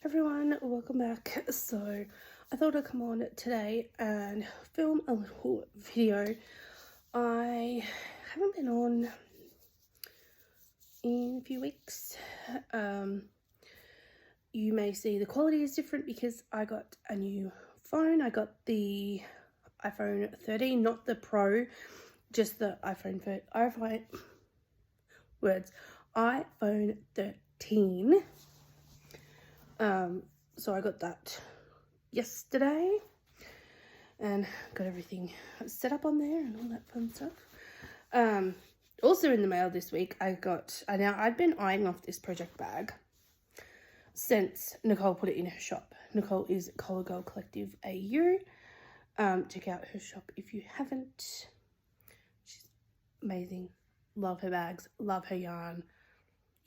Everyone, welcome back. So I thought I'd come on today and film a little video. I haven't been on in a few weeks. You may see the quality is different because I got a new phone. I got the iPhone 13, not the Pro, just the iPhone 13. So I got that yesterday and got everything set up on there and all that fun stuff. Also in the mail this week, I'd been eyeing off this project bag since Nicole put it in her shop. Nicole is Collar Girl Collective AU. Check out her shop if you haven't. She's amazing. Love her bags, love her yarn.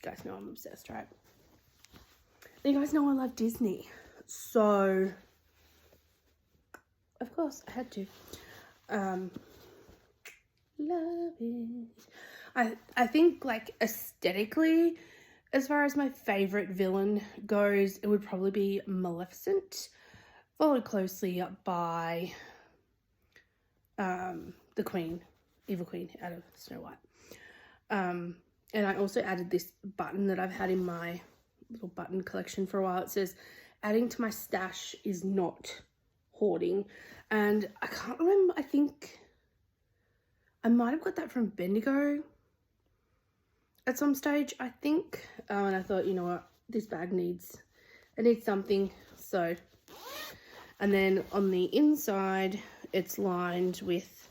You guys know I'm obsessed, right? You guys know I love Disney, so of course I had to. Love it. I think, like, aesthetically, as far as my favorite villain goes, it would probably be Maleficent, followed closely by the Queen, Evil Queen out of Snow White. And I also added this button that I've had in my little button collection for a while. It says, adding to my stash is not hoarding. And I can't remember, I think I might have got that from Bendigo at some stage, I think. And I thought, you know what, this bag needs something. So, and then on the inside, it's lined with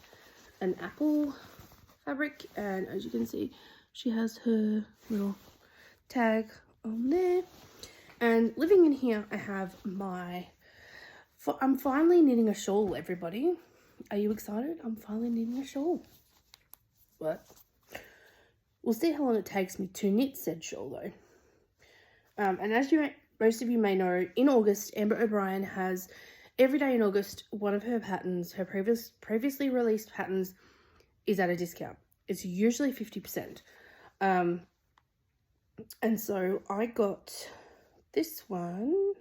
an apple fabric. And as you can see, she has her little tag on there. And living in here, I have I'm finally knitting a shawl, everybody. Are you excited? I'm finally knitting a shawl. What? We'll see how long it takes me to knit said shawl, though. And as most of you may know, in August, Amber O'Brien has, every day in August, one of her patterns, her previously released patterns, is at a discount. It's usually 50%. And so I got this one,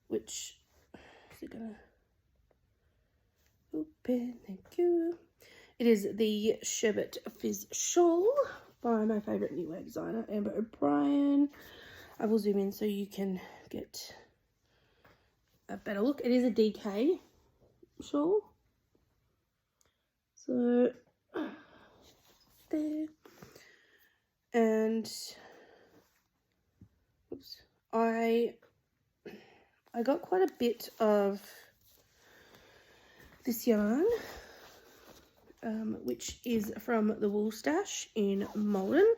which is it gonna open? Thank you. It is the Sherbet Fizz Shawl by my favorite knitwear designer, Amber O'Brien. I will zoom in so you can get a better look. It is a DK shawl. So there. And oops, I got quite a bit of this yarn, which is from the Wool Stash in Malden.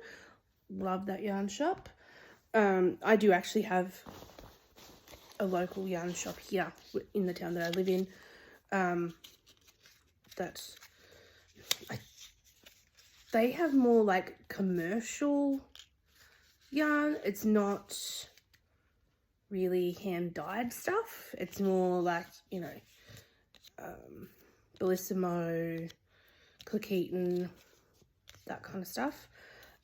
Love that yarn shop. I do actually have a local yarn shop here in the town that I live in. They have more like commercial yarn. It's not really hand dyed stuff. It's more like, you know, Bellissimo, Cleckheaton, that kind of stuff.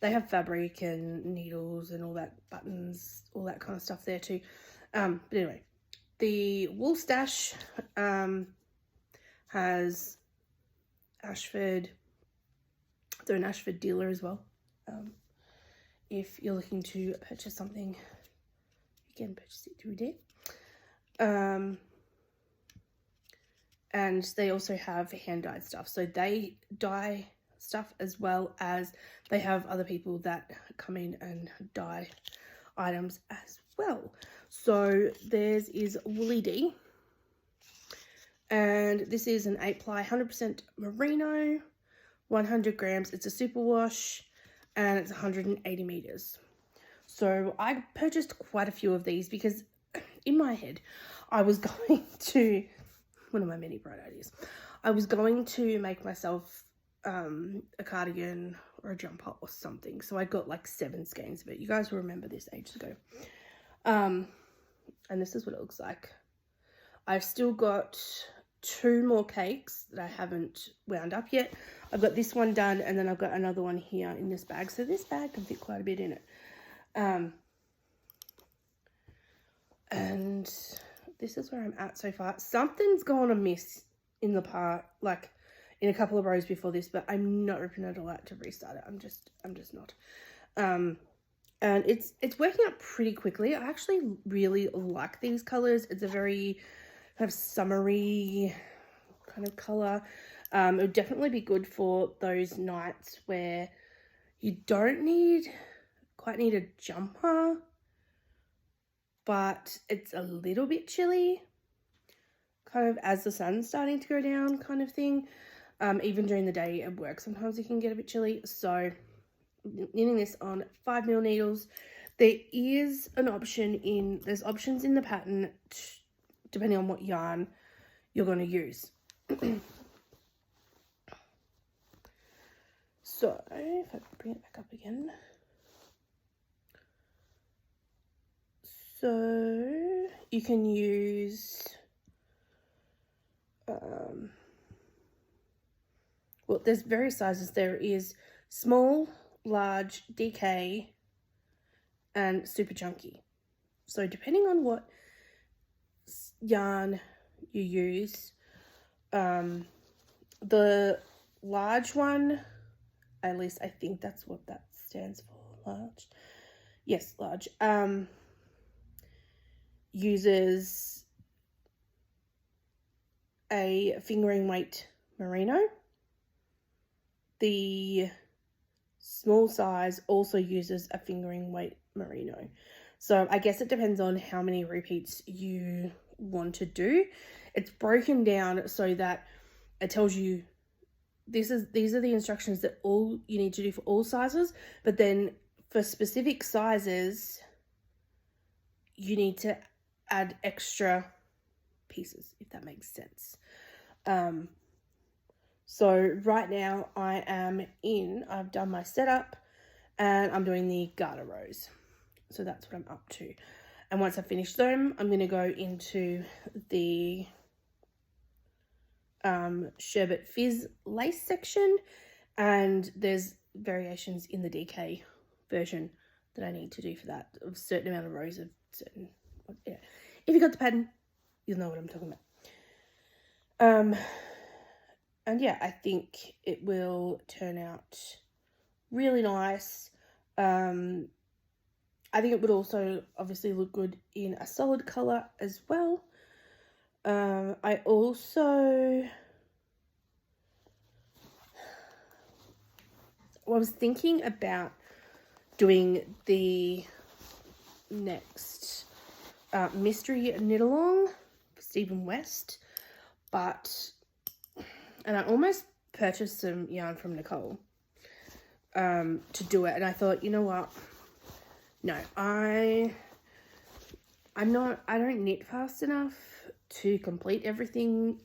They have fabric and needles and all that, buttons, all that kind of stuff there too. But anyway, the Wool Stash has Ashford. They're an Ashford dealer as well. If you're looking to purchase something, you can purchase it through there. And they also have hand-dyed stuff. So they dye stuff as well as they have other people that come in and dye items as well. So theirs is Woolly D. And this is an 8-ply, 100% merino, 100 grams. It's a superwash and it's 180 meters. So I purchased quite a few of these because in my head I was going to, one of my many bright ideas, I was going to make myself a cardigan or a jumper or something. So I got like 7 skeins of it. You guys will remember this ages ago. And this is what it looks like. I've still got 2 more cakes that I haven't wound up yet. I've got this one done and then I've got another one here in this bag. So this bag can fit quite a bit in it. And this is where I'm at so far. Something's gone amiss in the part, like in a couple of rows before this, but I'm not ripping it all out to restart it. I'm just not. And it's working out pretty quickly. I actually really like these colors. It's a very kind of summery kind of color. It would definitely be good for those nights where you don't quite need a jumper, but it's a little bit chilly, kind of as the sun's starting to go down kind of thing. Even during the day at work, sometimes it can get a bit chilly. So knitting this on 5mm needles. There is an option there's options in the pattern depending on what yarn you're going to use. So if I bring it back up again. So you can use, well, there's various sizes. There is small, large, DK, and super chunky. So depending on what yarn you use, the large one, at least I think that's what that stands for, large. Yes, large. Uses a fingering weight merino. The small size also uses a fingering weight merino. So I guess it depends on how many repeats you want to do. It's broken down so that it tells you these are the instructions that all you need to do for all sizes, but then for specific sizes you need to add extra pieces, if that makes sense. So right now I've done my setup and I'm doing the garter rows. So that's what I'm up to. And once I finish them, I'm going to go into the Sherbet Fizz lace section, and there's variations in the DK version that I need to do for that, of a certain amount of rows of certain, yeah. If you got the pattern, you'll know what I'm talking about. And yeah, I think it will turn out really nice. I think it would also obviously look good in a solid colour as well. I was thinking about doing the next mystery knit along for Stephen West, and I almost purchased some yarn from Nicole to do it, and I thought, you know what, no, I don't knit fast enough to complete everything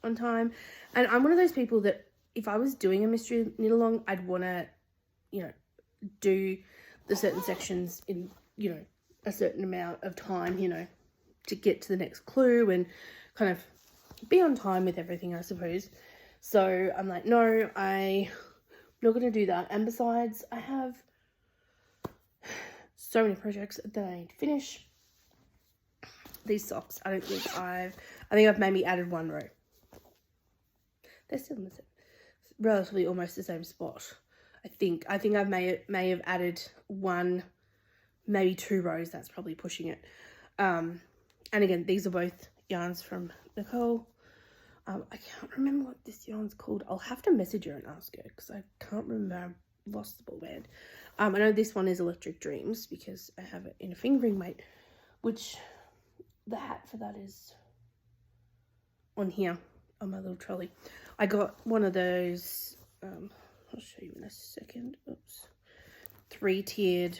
on time. And I'm one of those people that if I was doing a mystery knit along, I'd want to, do the certain sections in, a certain amount of time, to get to the next clue and kind of be on time with everything, I suppose. So I'm like, no, I'm not going to do that. And besides, I have so many projects that I need to finish. These socks, I think I've maybe added one row. They're still in the relatively almost the same spot. I think I may have added one, maybe 2 rows. That's probably pushing it. And again, these are both yarns from Nicole. I can't remember what this yarn's called. I'll have to message her and ask her because I can't remember. I've lost the ball band. I know this one is Electric Dreams because I have it in a fingering weight, which the hat for that is on here on my little trolley. I got one of those, I'll show you in a second. Oops. 3-tiered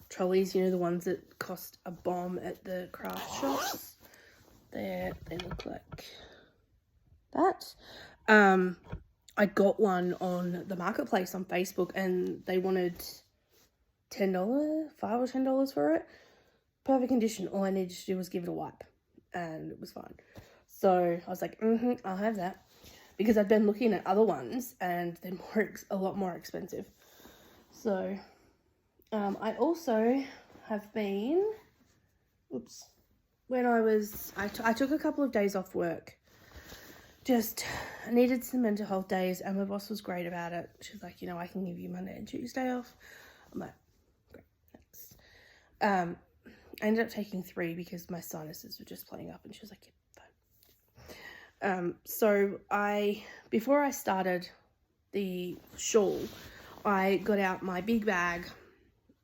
trolleys, the ones that cost a bomb at the craft shops. They look like that. I got one on the marketplace on Facebook and they wanted $10, $5 or $10 for it. Perfect condition. All I needed to do was give it a wipe and it was fine. So I was like, I'll have that, because I'd been looking at other ones and they're a lot more expensive. So I also have been oops, when I took a couple of days off work. Just needed some mental health days, and my boss was great about it. She's like, I can give you Monday and Tuesday off. I'm like, great, thanks. I ended up taking 3 because my sinuses were just playing up, and she was like, yeah, fine. So before I started the shawl, I got out my big bag,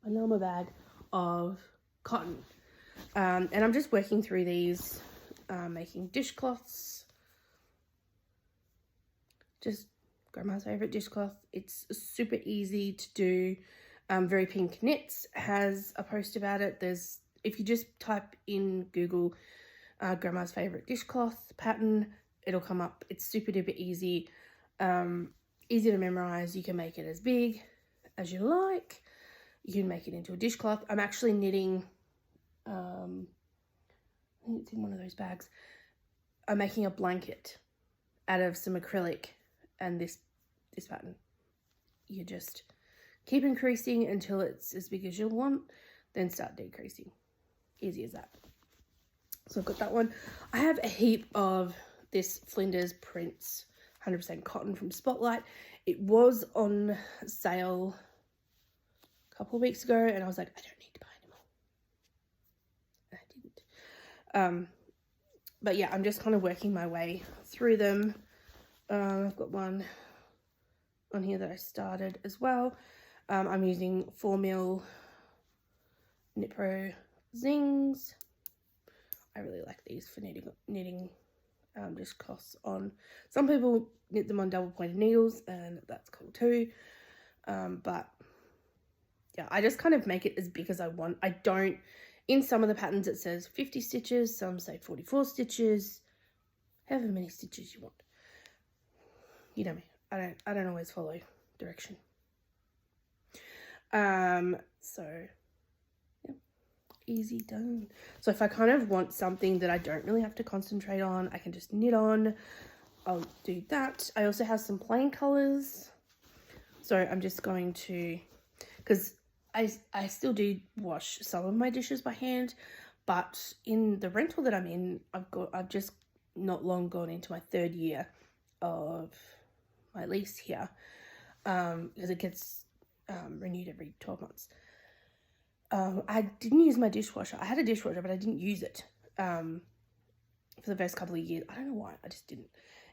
my normal bag of cotton. And I'm just working through these, making dishcloths. Just grandma's favorite dishcloth. It's super easy to do. Very Pink Knits has a post about it. If you just type in Google grandma's favorite dishcloth pattern, it'll come up. It's super duper easy. Easy to memorize. You can make it as big as you like. You can make it into a dishcloth. I'm actually knitting, I think it's in one of those bags. I'm making a blanket out of some acrylic and this pattern. You just keep increasing until it's as big as you want, then start decreasing. Easy as that. So I've got that one. I have a heap of this Flinders Prints 100% cotton from Spotlight. It was on sale a couple of weeks ago, and I was like, I don't need to buy anymore. And I didn't. But yeah, I'm just kind of working my way through them. I've got one on here that I started as well. I'm using 4mm Knit Pro Zings. I really like these for knitting dishcloths on. Some people knit them on double pointed needles, and that's cool too. But yeah, I just kind of make it as big as I want. I don't, in some of the patterns it says 50 stitches, some say 44 stitches, however many stitches you want. You know me, I don't always follow direction. So yeah, easy done. So if I kind of want something that I don't really have to concentrate on, I can just knit on, I'll do that. I also have some plain colors. So I'm just going to, because I still do wash some of my dishes by hand, but in the rental that I'm in, I've just not long gone into my 3rd year of my lease here, because it gets renewed every 12 months. I didn't use my dishwasher. I had a dishwasher, but I didn't use it for the first couple of years. I don't know why, I just didn't.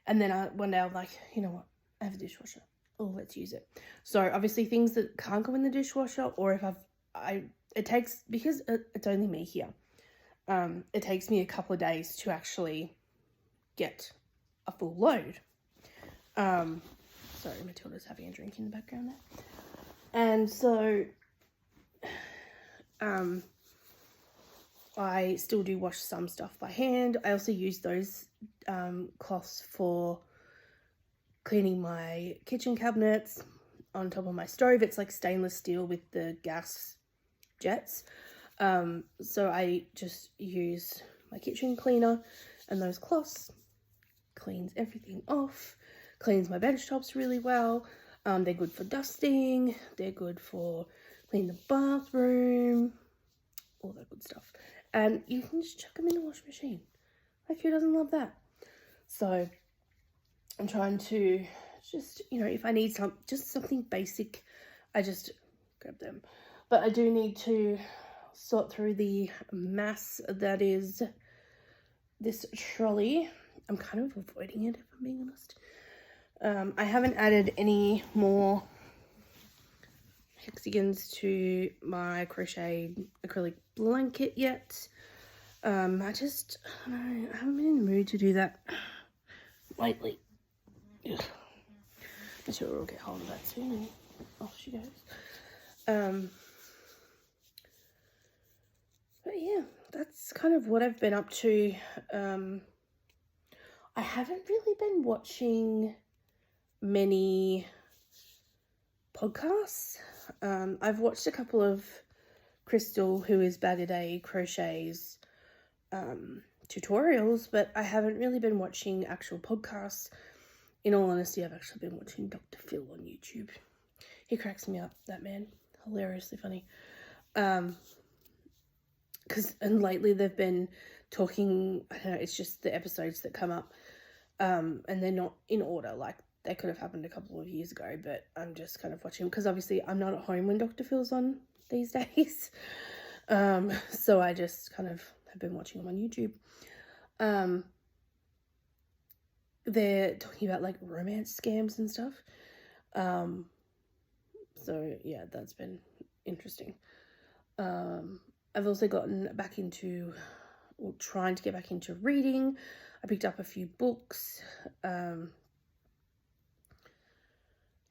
And then one day I was like, you know what, I have a dishwasher. Oh, let's use it. So obviously things that can't go in the dishwasher, or if it takes, because it's only me here, it takes me a couple of days to actually get a full load. Sorry, Matilda's having a drink in the background there. And so, I still do wash some stuff by hand. I also use those cloths for cleaning my kitchen cabinets on top of my stove. It's like stainless steel with the gas jets. So I just use my kitchen cleaner, and those cloths cleans everything off, cleans my bench tops really well. They're good for dusting, they're good for cleaning the bathroom, all that good stuff. And you can just chuck them in the washing machine. Like, who doesn't love that? So I'm trying to just, if I need just something basic, I just grab them. But I do need to sort through the mass that is this trolley. I'm kind of avoiding it, if I'm being honest. I haven't added any more hexagons to my crocheted acrylic blanket yet. I don't know, I haven't been in the mood to do that lately. Ugh. I'm sure we'll get hold of that soon, and off she goes. But yeah, that's kind of what I've been up to. I haven't really been watching many podcasts. I've watched a couple of Crystal, who is Bag-A-Day Crochets, tutorials, but I haven't really been watching actual podcasts. In all honesty, I've actually been watching Dr. Phil on YouTube. He cracks me up, that man. Hilariously funny. and lately they've been talking, I don't know, it's just the episodes that come up, and they're not in order, like they could have happened a couple of years ago, but I'm just kind of watching, because obviously I'm not at home when Dr. Phil's on these days, so I just kind of have been watching them on YouTube. They're talking about like romance scams and stuff, so yeah, that's been interesting. I've also gotten back into, or trying to get back into reading. I picked up a few books. I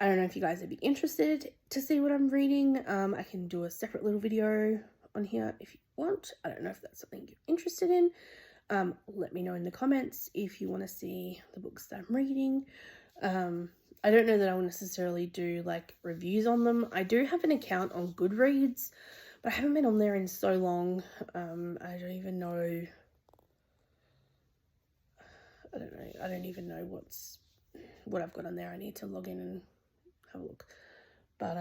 don't know if you guys would be interested to see what I'm reading. I can do a separate little video on here if you want. I don't know if that's something you're interested in. Let me know in the comments if you want to see the books that I'm reading. I don't know that I will necessarily do like reviews on them. I do have an account on Goodreads, but I haven't been on there in so long. I don't even know. I don't even know what I've got on there. I need to log in and have a look. But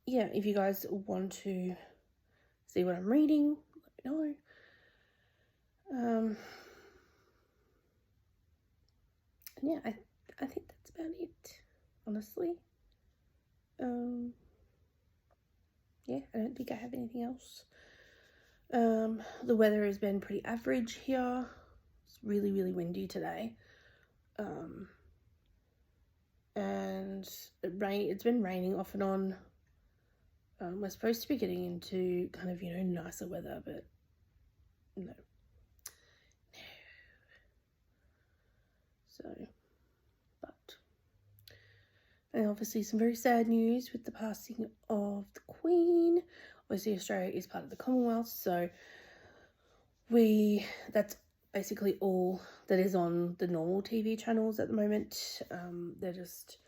yeah, if you guys want to see what I'm reading, let me know. Yeah, I think that's about it, honestly. Yeah, I don't think I have anything else. The weather has been pretty average here. It's really, really windy today. And it's been raining off and on. We're supposed to be getting into kind of, nicer weather, but no. So, and obviously some very sad news with the passing of the Queen. Obviously Australia is part of the Commonwealth, so that's basically all that is on the normal TV channels at the moment. They're just,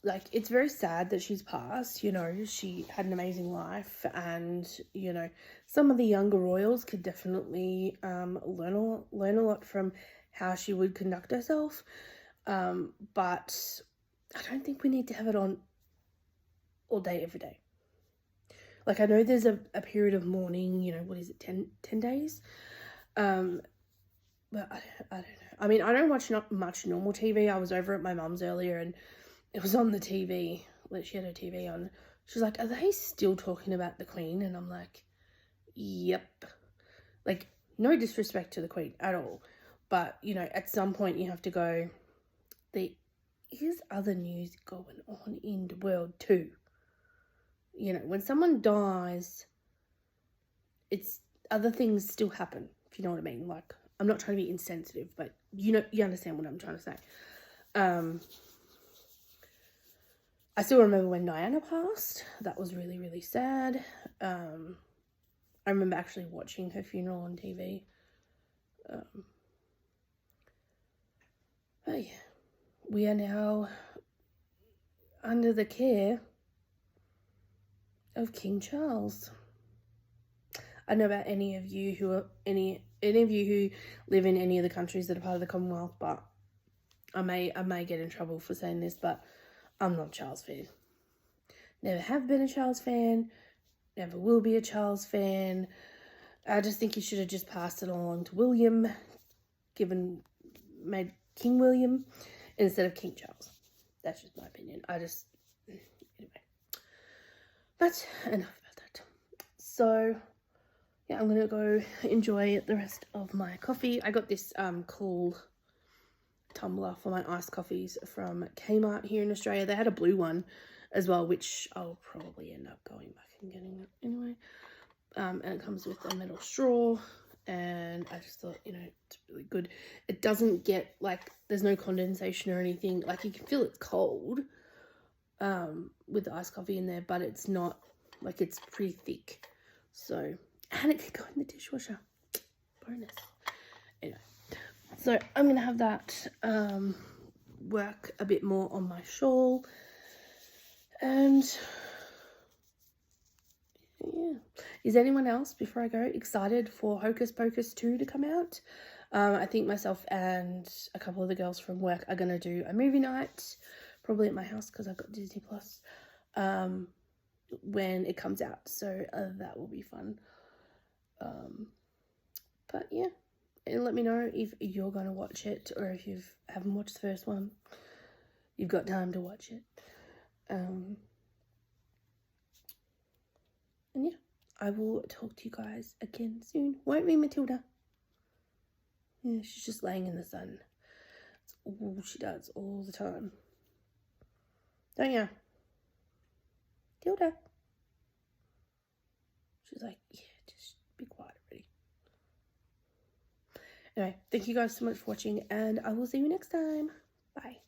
like, it's very sad that she's passed. She had an amazing life, and, some of the younger royals could definitely learn a lot from how she would conduct herself, but I don't think we need to have it on all day, every day. Like, I know there's a period of mourning, what is it, 10 days? But I don't know. I mean, I don't watch not much normal TV. I was over at my mum's earlier, and it was on the TV. Like, she had her TV on. She's like, are they still talking about the Queen? And I'm like, yep. Like, no disrespect to the Queen at all. But, at some point you have to go, there is other news going on in the world too. When someone dies, it's other things still happen, if you know what I mean. Like, I'm not trying to be insensitive, but you understand what I'm trying to say. I still remember when Diana passed. That was really, really sad. I remember actually watching her funeral on TV. But yeah, we are now under the care of King Charles. I don't know about any of you who live in any of the countries that are part of the Commonwealth, but I may get in trouble for saying this, but I'm not a Charles fan. Never have been a Charles fan. Never will be a Charles fan. I just think he should have just passed it along to William, made King William instead of King Charles. That's just my opinion. Anyway. But enough about that. So, yeah, I'm going to go enjoy the rest of my coffee. I got this cool tumbler for my iced coffees from Kmart here in Australia. They had a blue one as well, which I'll probably end up going back and getting it anyway. And it comes with a metal straw, and I just thought, it's really good. It doesn't get, like, there's no condensation or anything. Like, you can feel it's cold with the iced coffee in there, but it's not, like, it's pretty thick. So, and it can go in the dishwasher. Bonus. Anyway, so I'm going to have that, work a bit more on my shawl, and yeah. Is anyone else, before I go, excited for Hocus Pocus 2 to come out? I think myself and a couple of the girls from work are going to do a movie night, probably at my house because I've got Disney Plus. when it comes out, so that will be fun. But yeah, and let me know if you're gonna watch it, or if you haven't watched the first one, you've got time to watch it. And yeah, I will talk to you guys again soon. Won't we, Matilda? Yeah, she's just laying in the sun. That's all she does all the time. Don't ya? Tilda? She's like, yeah, just be quiet already. Anyway, thank you guys so much for watching, and I will see you next time. Bye.